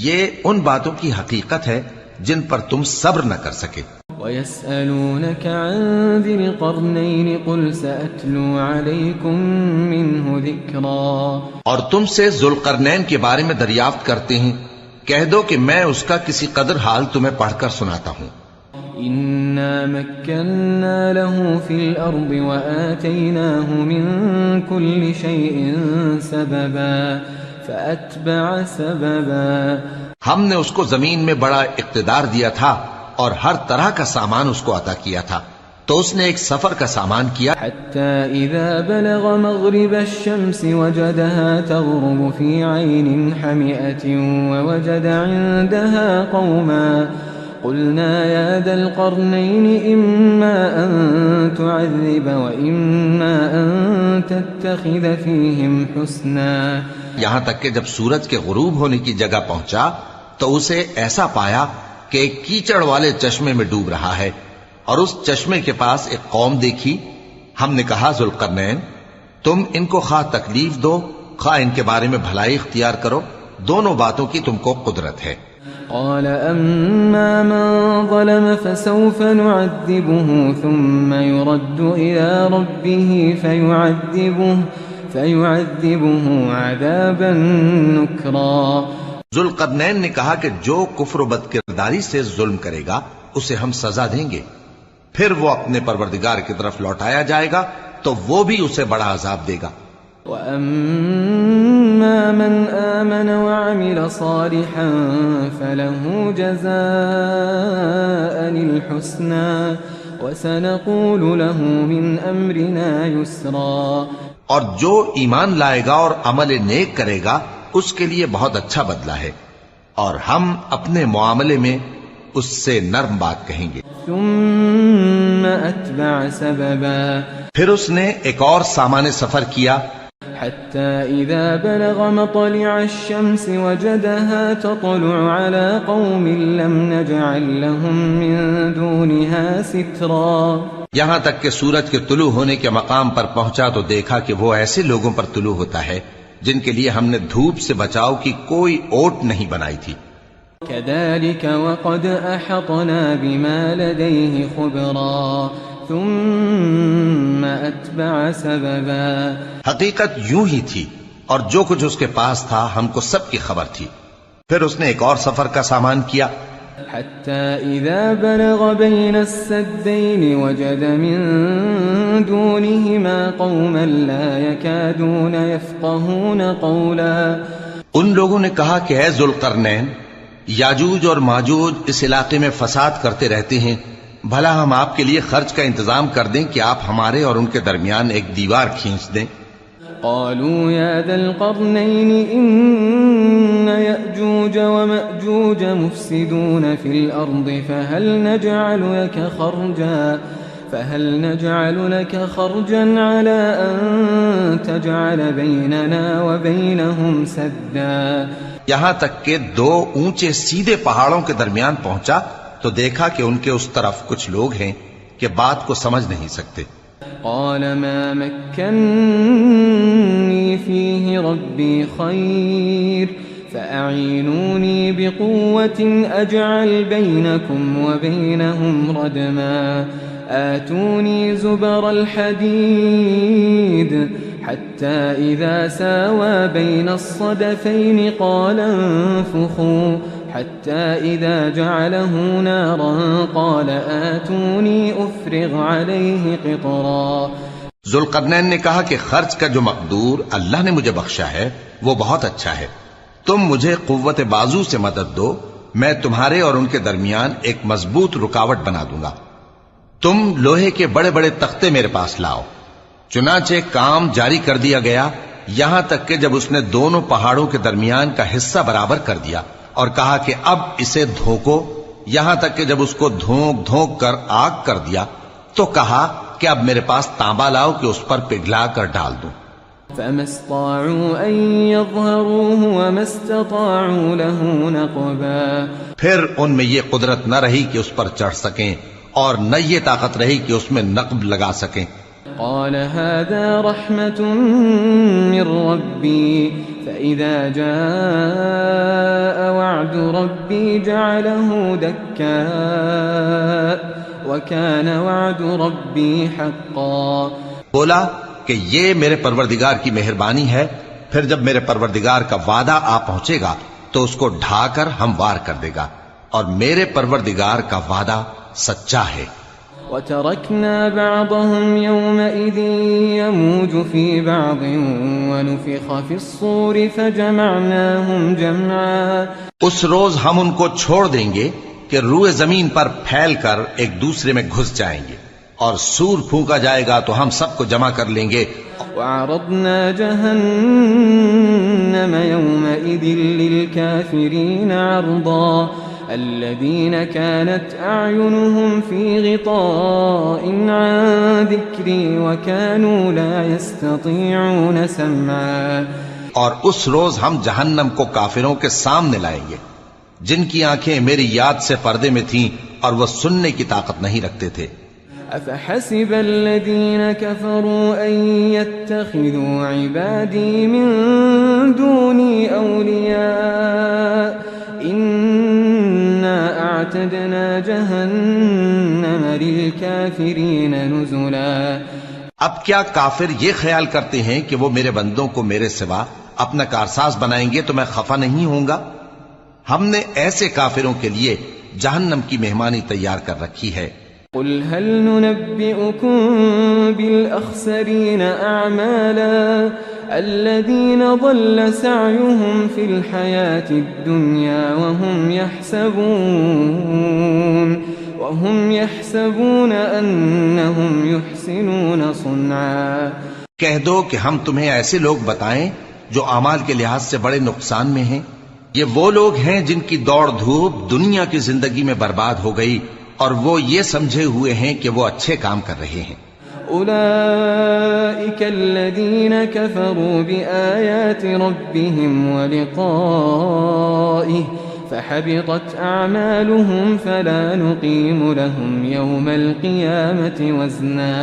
یہ ان باتوں کی حقیقت ہے جن پر تم صبر نہ کر سکے. وَيَسْأَلُونَكَ عَنْ ذِي الْقَرْنَيْنِ قُلْ سَأَتْلُو عَلَيْكُمْ مِنْهُ ذِكْرًا. اور تم سے ذوالقرنین کے بارے میں دریافت کرتے ہیں، کہہ دو کہ میں اس کا کسی قدر حال تمہیں پڑھ کر سناتا ہوں. إِنَّا مَكَّنَّا لَهُ فِي الْأَرْضِ وَآتَيْنَاهُ مِنْ كُلِّ شَيْءٍ سَبَبًا فَأَتْبَعَ سَبَبًا. ہم نے اس کو زمین میں بڑا اقتدار دیا تھا اور ہر طرح کا سامان اس کو عطا کیا تھا، تو اس نے ایک سفر کا سامان کیا. حتى إذا بلغ مغرب الشمس وجدها تغرب في عين حمئة ووجد عندها قوما قلنا يا ذا القرنين إما أن تعذب وإما أن تتخذ فيهم حسنا. یہاں تک کہ جب سورج کے غروب ہونے کی جگہ پہنچا تو اسے ایسا پایا کہ ایک کیچڑ والے چشمے میں ڈوب رہا ہے، اور اس چشمے کے پاس ایک قوم دیکھی. ہم نے کہا ذوالقرنین تم ان کو خواہ تکلیف دو خواہ ان کے بارے میں بھلائی اختیار کرو، دونوں باتوں کی تم کو قدرت ہے. قال أما من ظلم فسوف نعذبه ثم يرد إلى ربه فيعذبه عذابا نكرا. ذوالقرنین نے کہا کہ جو کفر و بد کرداری سے ظلم کرے گا اسے ہم سزا دیں گے، پھر وہ اپنے پروردگار کی طرف لوٹایا جائے گا تو وہ بھی اسے بڑا عذاب دے گا. وَأَمَّا مَنْ آمَنَ وَعَمِلَ صَالِحًا فَلَهُ جَزَاءً الْحُسْنَى وَسَنَقُولُ لَهُ مِنْ أَمْرِنَا يُسْرًا. اور جو ایمان لائے گا اور عمل نیک کرے گا اس کے لیے بہت اچھا بدلہ ہے، اور ہم اپنے معاملے میں اس سے نرم بات کہیں گے. ثم أتبع سببا. پھر اس نے ایک اور سامان سفر کیا. حتى إذا بلغ مطلع الشمس وجدها تطلع على قوم لم نجعل لهم من دونها سترا. یہاں تک کہ سورج کے طلوع ہونے کے مقام پر پہنچا تو دیکھا کہ وہ ایسے لوگوں پر طلوع ہوتا ہے جن کے لیے ہم نے دھوپ سے بچاؤ کی کوئی اوٹ نہیں بنائی تھی. كذلك وقد أحطنا بما لديه خبرا ثم أتبع سببا. حقیقت یوں ہی تھی، اور جو کچھ اس کے پاس تھا ہم کو سب کی خبر تھی. پھر اس نے ایک اور سفر کا سامان کیا. حتى إذا بلغ بين السدين وجد من دونهما قوما لا يكادون يفقهون قولا. ان لوگوں نے کہا کہ اے ذوالقرنین یاجوج اور ماجوج اس علاقے میں فساد کرتے رہتے ہیں، بھلا ہم آپ کے لیے خرچ کا انتظام کر دیں کہ آپ ہمارے اور ان کے درمیان ایک دیوار کھینچ دیں. قالوا يا ذا القرنين إن يأجوج ومأجوج مفسدون في الأرض فهل نجعل لك خرجا على أن تجعل بيننا وبينهم سدا یہاں تک کہ دو اونچے سیدھے پہاڑوں کے درمیان پہنچا تو دیکھا کہ ان کے اس طرف کچھ لوگ ہیں کہ بات کو سمجھ نہیں سکتے. قال ما مكنني فيه ربي خير فأعينوني بقوة أجعل بينكم وبينهم ردما آتوني زبر الحديد حتى إذا ساوى بين الصدفين قال انفخوا حتى إذا جعله نارا قال آتوني أفرغ عليه قطرا. ذوالقرنین نے کہا کہ خرچ کا جو مقدور اللہ نے مجھے بخشا ہے وہ بہت اچھا ہے. تم مجھے قوت بازو سے مدد دو، میں تمہارے اور ان کے درمیان ایک مضبوط رکاوٹ بنا دوں گا. تم لوہے کے بڑے بڑے تختے میرے پاس لاؤ. چنانچہ کام جاری کر دیا گیا یہاں تک کہ جب اس نے دونوں پہاڑوں کے درمیان کا حصہ برابر کر دیا اور کہا کہ اب اسے دھوکو، یہاں تک کہ جب اس کو دھونک دھونک کر آگ کر دیا تو کہا کہ اب میرے پاس تانبا لاؤ کہ اس پر پگھلا کر ڈال دوں. فما استطاعوا أن يظهروه وما استطاعوا له نقبا. پھر ان میں یہ قدرت نہ رہی کہ اس پر چڑھ سکیں اور نہ یہ طاقت رہی کہ اس میں نقب لگا سکیں. قال هذا رحمة من ربي فإذا جاء وعد ربي جعله دكاء وكان وعد ربي حقا. بولا کہ یہ میرے پروردگار کی مہربانی ہے، پھر جب میرے پروردگار کا وعدہ آ پہنچے گا تو اس کو ڈھا کر ہموار کر دے گا، اور میرے پروردگار کا وعدہ سچا ہے. وتركنا بعضهم يومئذ يموج في بعض ونفخ في الصور فجمعناهم جمعا. اس روز ہم ان کو چھوڑ دیں گے کہ روئے زمین پر پھیل کر ایک دوسرے میں گھس جائیں گے، اور سور پھونکا جائے گا تو ہم سب کو جمع کر لیں گے. وعرضنا جهنم يومئذ للكافرين عرضا الذين كانت أعينهم في غطاء عن ذكري وكانوا لا يستطيعون سمعا. اور اس روز ہم جہنم کو کافروں کے سامنے لائیں گے جن کی آنکھیں میری یاد سے پردے میں تھیں اور وہ سننے کی طاقت نہیں رکھتے تھے. أفحسب الذين كفروا أن يتخذوا عبادي من دوني أولياء إنا أعتدنا جهنم للكافرين نزلا. اب کیا کافر یہ خیال کرتے ہیں کہ وہ میرے بندوں کو میرے سوا اپنا کارساز بنائیں گے تو میں خفا نہیں ہوں گا؟ ہم نے ایسے کافروں کے لیے جہنم کی مہمانی تیار کر رکھی ہے. قل هل ننبئكم بالأخسرين أعمالا الذين ضل سعيهم في الحياة الدنيا وهم يحسبون أنهم يحسنون صنعا. کہہ دو کہ ہم تمہیں ایسے لوگ بتائیں جو اعمال کے لحاظ سے بڑے نقصان میں ہیں. یہ وہ لوگ ہیں جن کی دوڑ دھوپ دنیا کی زندگی میں برباد ہو گئی اور وہ یہ سمجھے ہوئے ہیں کہ وہ اچھے کام کر رہے ہیں. أولئك الذين كفروا بآيات ربهم ولقائه فحبطت أعمالهم فلا نقيم لهم يوم القيامة وزنا.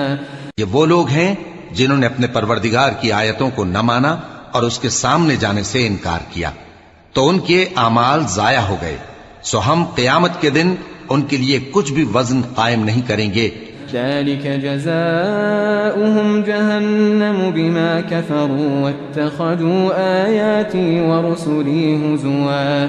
یہ وہ لوگ ہیں جنہوں نے اپنے پروردگار کی آیتوں کو نہ مانا اور اس کے سامنے جانے سے انکار کیا تو ان کے اعمال ضائع ہو گئے، سو ہم قیامت کے دن ان کے لیے کچھ بھی وزن قائم نہیں کریں گے. ذلك جزاؤهم جهنم بما كفروا واتخذوا آياتي ورسلي هزوا.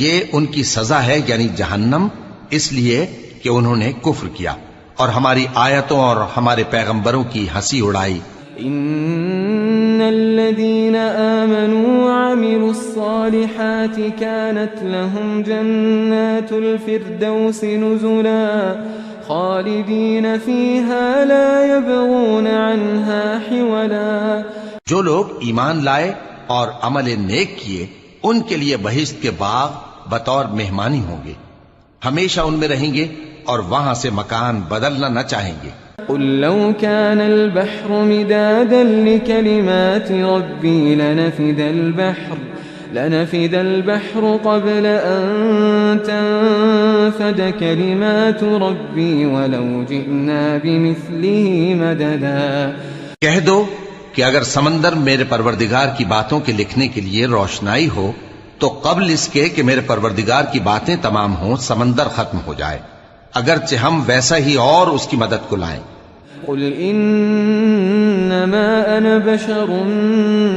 یہ ان کی سزا ہے یعنی جہنم، اس لیے کہ انہوں نے کفر کیا اور ہماری آیتوں اور ہمارے پیغمبروں کی ہنسی اڑائی. ان الذين آمنوا وعملوا الصالحات كانت لهم جنات الفردوس نزلا خالدين فيها لا يبغون عنها حولا. جو لوگ ایمان لائے اور عمل نیک کیے ان کے لیے بہشت کے باغ بطور مہمانی ہوں گے، ہمیشہ ان میں رہیں گے اور وہاں سے مکان بدلنا نہ چاہیں گے. قل لو كان البحر مدادا لكلمات ربي لنفد البحر قبل أن تنفد كلمات ربي ولو جئنا بمثله مددا. کہہ دو کہ اگر سمندر میرے پروردگار کی باتوں کے لکھنے کے لیے روشنائی ہو تو قبل اس کے کہ میرے پروردگار کی باتیں تمام ہوں سمندر ختم ہو جائے، اگرچہ ہم ویسا ہی اور اس کی مدد کو لائیں. قل انما انا بشر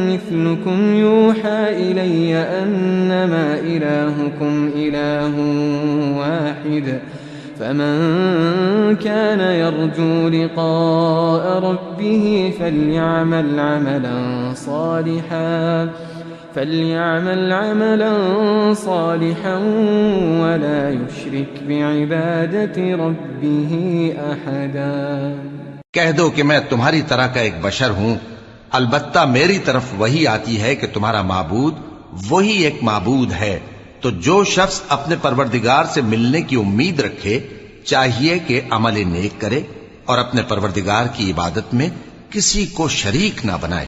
مثلكم يوحى الي انما الهكم اله واحد فمن كان يرجو لقاء ربه فليعمل عملا صالحا ولا يشرك بعبادة ربه احدا. کہہ دو کہ میں تمہاری طرح کا ایک بشر ہوں، البتہ میری طرف وہی آتی ہے کہ تمہارا معبود وہی ایک معبود ہے، تو جو شخص اپنے پروردگار سے ملنے کی امید رکھے چاہیے کہ عمل نیک کرے اور اپنے پروردگار کی عبادت میں کسی کو شریک نہ بنائے.